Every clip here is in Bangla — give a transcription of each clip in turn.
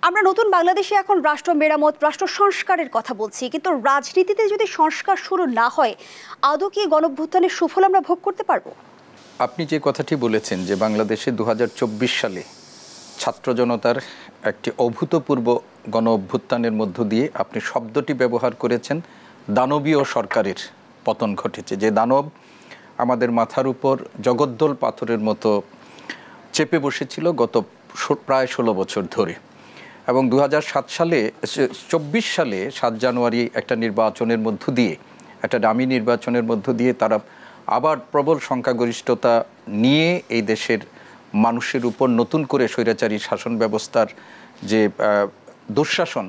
আমরা নতুন বাংলাদেশে এখন রাষ্ট্র মেরামত, রাষ্ট্র সংস্কারের কথা বলছি, কিন্তু রাজনীতিতে যদি সংস্কার শুরু না হয় আদৌ কি গণঅভ্যুত্থানের সুফল আমরা ভোগ করতে পারবো? আপনি যে কথাটি বলেছেন যে বাংলাদেশে 2024 সালে ছাত্র জনতার একটি অভূতপূর্ব গণঅভ্যুত্থানের মধ্য দিয়ে আপনি শব্দটি ব্যবহার করেছেন, দানবীয় সরকারের পতন ঘটেছে। যে দানব আমাদের মাথার উপর জগদ্দল পাথরের মতো চেপে বসেছিল গত প্রায় 16 বছর ধরে। এবং 2024 সালে 7 জানুয়ারি একটা নির্বাচনের মধ্য দিয়ে, একটা ডামি নির্বাচনের মধ্য দিয়ে তারা আবার প্রবল সংখ্যাগরিষ্ঠতা নিয়ে এই দেশের মানুষের উপর নতুন করে স্বৈরাচারী শাসন ব্যবস্থার যে দুঃশাসন,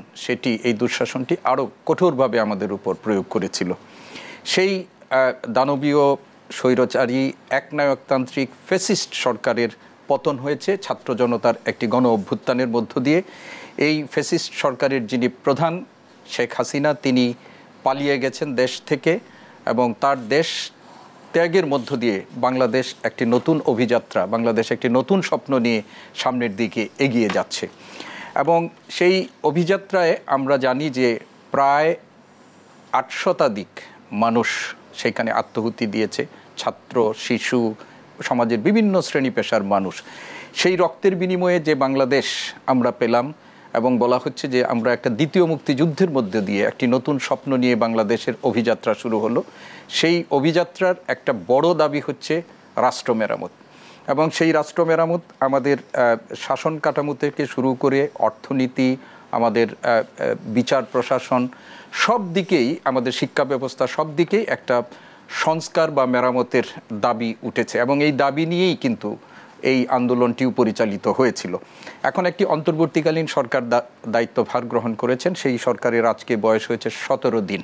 এই দুঃশাসনটি আরও কঠোরভাবে আমাদের উপর প্রয়োগ করেছিল। সেই দানবীয় স্বৈরাচারী একনায়কতান্ত্রিক ফ্যাসিস্ট সরকারের পতন হয়েছে ছাত্র জনতার একটি গণ অভ্যুত্থানের মধ্য দিয়ে। এই ফ্যাসিস্ট সরকারের যিনি প্রধান শেখ হাসিনা, তিনি পালিয়ে গেছেন দেশ থেকে, এবং তার দেশ ত্যাগের মধ্য দিয়ে বাংলাদেশ একটি নতুন অভিযাত্রা, বাংলাদেশ একটি নতুন স্বপ্ন নিয়ে সামনের দিকে এগিয়ে যাচ্ছে। এবং সেই অভিযাত্রায় আমরা জানি যে প্রায় 8 শতাধিক মানুষ সেখানে আত্মহুতি দিয়েছে, ছাত্র, শিশু, সমাজের বিভিন্ন শ্রেণী পেশার মানুষ। সেই রক্তের বিনিময়ে যে বাংলাদেশ আমরা পেলাম, এবং বলা হচ্ছে যে আমরা একটা দ্বিতীয় মুক্তিযুদ্ধের মধ্যে দিয়ে একটি নতুন স্বপ্ন নিয়ে বাংলাদেশের অভিযাত্রা শুরু হলো। সেই অভিযাত্রার একটা বড় দাবি হচ্ছে রাষ্ট্র মেরামত। এবং সেই রাষ্ট্র মেরামত আমাদের শাসন কাঠামো থেকে শুরু করে অর্থনীতি, আমাদের বিচার প্রশাসন, সব দিকেই, আমাদের শিক্ষা ব্যবস্থা, সব দিকেই একটা সংস্কার বা মেরামতের দাবি উঠেছে। এবং এই দাবি নিয়েই কিন্তু এই আন্দোলনটিও পরিচালিত হয়েছিল। এখন একটি অন্তর্বর্তীকালীন সরকার দায়িত্বভার গ্রহণ করেছেন। সেই সরকারের আজকে বয়স হয়েছে 17 দিন,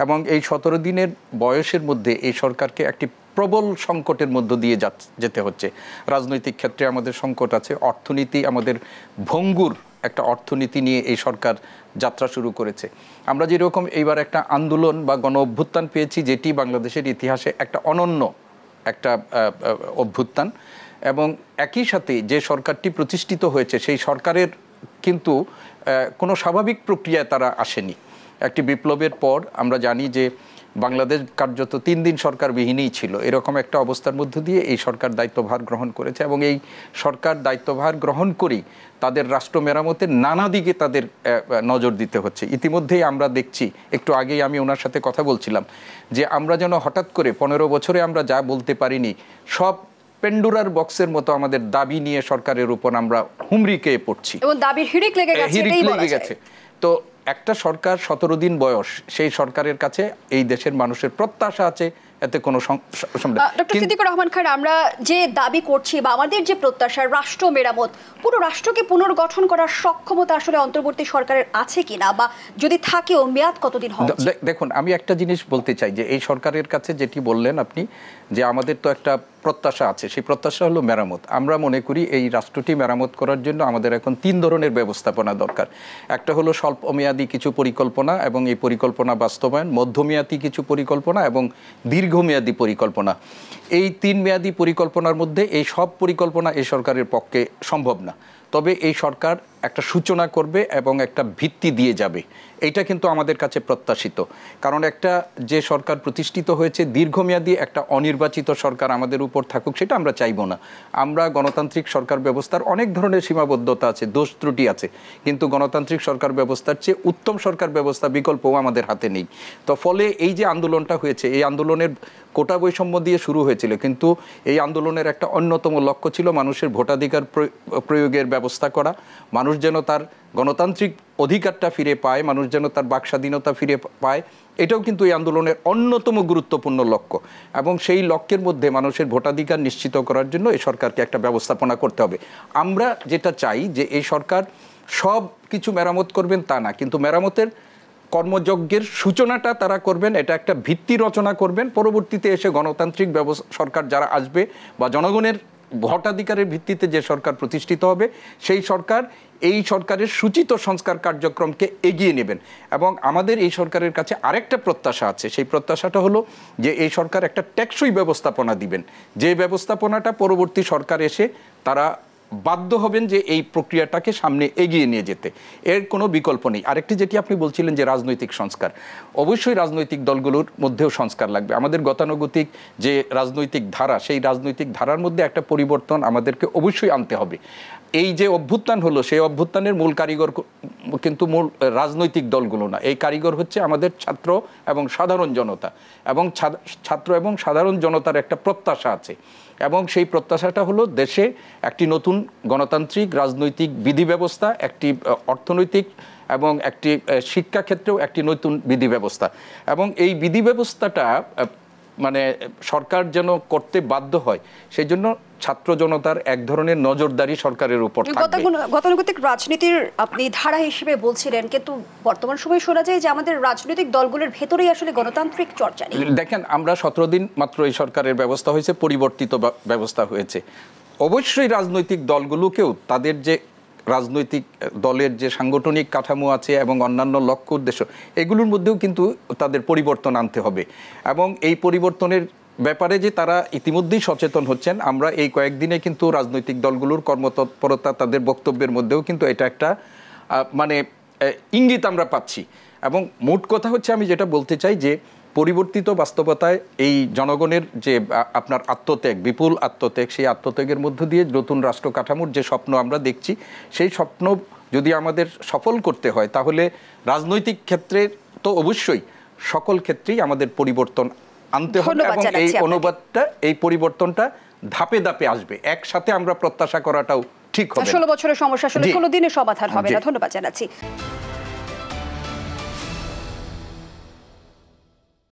এবং এই 17 দিনের বয়সের মধ্যে এই সরকারকে একটি প্রবল সংকটের মধ্য দিয়ে যেতে হচ্ছে। রাজনৈতিক ক্ষেত্রে আমাদের সংকট আছে, অর্থনীতি, আমাদের ভঙ্গুর একটা অর্থনীতি নিয়ে এই সরকার যাত্রা শুরু করেছে। আমরা যেরকম এইবার একটা আন্দোলন বা গণ অভ্যুত্থান পেয়েছি, যেটি বাংলাদেশের ইতিহাসে একটা অনন্য একটা অভ্যুত্থান, এবং একই সাথে যে সরকারটি প্রতিষ্ঠিত হয়েছে সেই সরকারের কিন্তু কোনো স্বাভাবিক প্রক্রিয়ায় তারা আসেনি। একটি বিপ্লবের পর আমরা জানি যে বাংলাদেশ কার্যত 3 দিন সরকারবিহীনই ছিল। এরকম একটা অবস্থার মধ্য দিয়ে এই সরকার দায়িত্বভার গ্রহণ করেছে, এবং এই সরকার দায়িত্বভার গ্রহণ করেই তাদের রাষ্ট্র মেরামতের নানা দিকে তাদের নজর দিতে হচ্ছে। ইতিমধ্যেই আমরা দেখছি, একটু আগেই আমি ওনার সাথে কথা বলছিলাম, যে আমরা যেন হঠাৎ করে 15 বছরে আমরা যা বলতে পারিনি, সব পেন্ডুরার বক্সের মতো আমাদের দাবি নিয়ে সরকারের উপর আমরা হুমড়ি খেয়ে পড়ছি, এবং দাবির হিড়িক লেগে গেছে। তো একটা সরকার 17 দিন বয়স, সেই সরকারের কাছে এই দেশের মানুষের প্রত্যাশা আছে, এতে কোনো ডক্টর সিদ্দিকুর রহমান খান, আমরা যে দাবি করছি বা আমাদের যে প্রত্যাশা রাষ্ট্র মেরামত, পুরো রাষ্ট্রকে পুনর্গঠন করার সক্ষমতা আসলে অন্তর্বর্তী সরকারের আছে কিনা, বা যদি থাকেও মেয়াদ কতদিন হবে? দেখুন, আমি একটা জিনিস বলতে চাই যে এই সরকারের কাছে যেটি বললেন আপনি, যে আমাদের তো একটা প্রত্যাশা আছে, সেই প্রত্যাশা হলো মেরামত। আমরা মনে করি এই রাষ্ট্রটি মেরামত করার জন্য আমাদের এখন 3 ধরনের ব্যবস্থাপনা দরকার। একটা হলো স্বল্পমেয়াদী কিছু পরিকল্পনা, এবং এই পরিকল্পনা বাস্তবায়ন, মধ্যমেয়াদী কিছু পরিকল্পনা, এবং দীর্ঘমেয়াদী পরিকল্পনা। এই 3 মেয়াদী পরিকল্পনার মধ্যে এই সব পরিকল্পনা এই সরকারের পক্ষে সম্ভব না। তবে এই সরকার একটা সূচনা করবে এবং একটা ভিত্তি দিয়ে যাবে, এইটা কিন্তু আমাদের কাছে প্রত্যাশিত। কারণ একটা যে সরকার প্রতিষ্ঠিত হয়েছে, দীর্ঘমেয়াদী একটা অনির্বাচিত সরকার আমাদের উপর থাকুক, সেটা আমরা চাইবো না। আমরা গণতান্ত্রিক সরকার ব্যবস্থার অনেক ধরনের সীমাবদ্ধতা আছে, দোষ ত্রুটি আছে, কিন্তু গণতান্ত্রিক সরকার ব্যবস্থার চেয়ে উত্তম সরকার ব্যবস্থা বিকল্পও আমাদের হাতে নেই। তো ফলে এই যে আন্দোলনটা হয়েছে, এই আন্দোলনের কোটা বৈষম্য দিয়ে শুরু হয়েছিল, কিন্তু এই আন্দোলনের একটা অন্যতম লক্ষ্য ছিল মানুষের ভোটাধিকার প্রয়োগের ব্যবস্থা করা, মানুষ যেন তার গণতান্ত্রিক অধিকারটা ফিরে পায়, মানুষ যেন তার বাক স্বাধীনতা ফিরে পায়। এটাও কিন্তু এই আন্দোলনের অন্যতম গুরুত্বপূর্ণ লক্ষ্য, এবং সেই লক্ষ্যের মধ্যে মানুষের ভোটাধিকার নিশ্চিত করার জন্য এই সরকারকে একটা ব্যবস্থাপনা করতে হবে। আমরা যেটা চাই যে এই সরকার সব কিছু মেরামত করবেন তা না, কিন্তু মেরামতের কর্মযজ্ঞের সূচনাটা তারা করবেন, এটা একটা ভিত্তি রচনা করবেন। পরবর্তীতে এসে গণতান্ত্রিক সরকার যারা আসবে বা জনগণের ভোটাধিকারের ভিত্তিতে যে সরকার প্রতিষ্ঠিত হবে, সেই সরকার এই সরকারের সূচিত সংস্কার কার্যক্রমকে এগিয়ে নেবেন। এবং আমাদের এই সরকারের কাছে আরেকটা প্রত্যাশা আছে, সেই প্রত্যাশাটা হলো যে এই সরকার একটা টেকসই ব্যবস্থাপনা দিবেন, যে ব্যবস্থাপনাটা পরবর্তী সরকার এসে তারা বাধ্য হবেন যে এই প্রক্রিয়াটাকে সামনে এগিয়ে নিয়ে যেতে, এর কোনো বিকল্প নেই। আরেকটি যেটি আপনি বলছিলেন যে রাজনৈতিক সংস্কার, অবশ্যই রাজনৈতিক দলগুলোর মধ্যেও সংস্কার লাগবে। আমাদের গতানুগতিক যে রাজনৈতিক ধারা, সেই রাজনৈতিক ধারার মধ্যে একটা পরিবর্তন আমাদেরকে অবশ্যই আনতে হবে। এই যে অভ্যুত্থান হলো, সেই অভ্যুত্থানের মূল কারিগর কিন্তু মূল রাজনৈতিক দলগুলো না, এই কারিগর হচ্ছে আমাদের ছাত্র এবং সাধারণ জনতা, এবং ছাত্র এবং সাধারণ জনতার একটা প্রত্যাশা আছে, এবং সেই প্রত্যাশাটা হলো দেশে একটি নতুন গণতান্ত্রিক রাজনৈতিক বিধি ব্যবস্থা, একটি অর্থনৈতিক এবং একটি শিক্ষাক্ষেত্রেও একটি নতুন বিধি ব্যবস্থা। এবং এই বিধি ব্যবস্থাটা মানে সরকার যেন করতে বাধ্য হয়, সেই জন্য ছাত্র জনতার এক ধরনের নজরদারি সরকারের উপর থাকবে। গতানুগতিক রাজনীতির আপনি ধারা হিসেবে বলছিলেন, কিন্তু বর্তমান সময়ে শোনা যায় যে আমাদের রাজনৈতিক দলগুলোর ভেতরেই আসলে গণতান্ত্রিক চর্চা নেই। দেখেন, আমরা 17 দিন মাত্র এই সরকারের ব্যবস্থা হয়েছে, পরিবর্তিত ব্যবস্থা হয়েছে। অবশ্যই রাজনৈতিক দলগুলোকেও তাদের যে রাজনৈতিক দলের যে সাংগঠনিক কাঠামো আছে এবং অন্যান্য লক্ষ্য উদ্দেশ্য, এগুলোর মধ্যেও কিন্তু তাদের পরিবর্তন আনতে হবে। এবং এই পরিবর্তনের ব্যাপারে যে তারা ইতিমধ্যেই সচেতন হচ্ছেন, আমরা এই কয়েকদিনে কিন্তু রাজনৈতিক দলগুলোর কর্মতৎপরতা, তাদের বক্তব্যের মধ্যেও কিন্তু এটা একটা মানে ইঙ্গিত আমরা পাচ্ছি। এবং মোট কথা হচ্ছে, আমি যেটা বলতে চাই যে পরিবর্তিত বাস্তবতায় এই জনগণের যে আপনার আত্মত্যাগ, বিপুল আত্মত্যাগ, সেই আত্মত্যাগের মধ্য দিয়ে নতুন রাষ্ট্র কাঠামোর যে স্বপ্ন আমরা দেখছি, সেই স্বপ্ন যদি আমাদের সফল করতে হয়, তাহলে রাজনৈতিক ক্ষেত্রে তো অবশ্যই সকল ক্ষেত্রেই আমাদের পরিবর্তন আনতে হবে। এবং এই অনুবাদটা, এই পরিবর্তনটা ধাপে ধাপে আসবে, একসাথে আমরা প্রত্যাশা করাটাও ঠিক হবে। 16 বছরের সমস্যা আসলে 16 দিনে সমাধান হবে না। ধন্যবাদ জানাচ্ছি।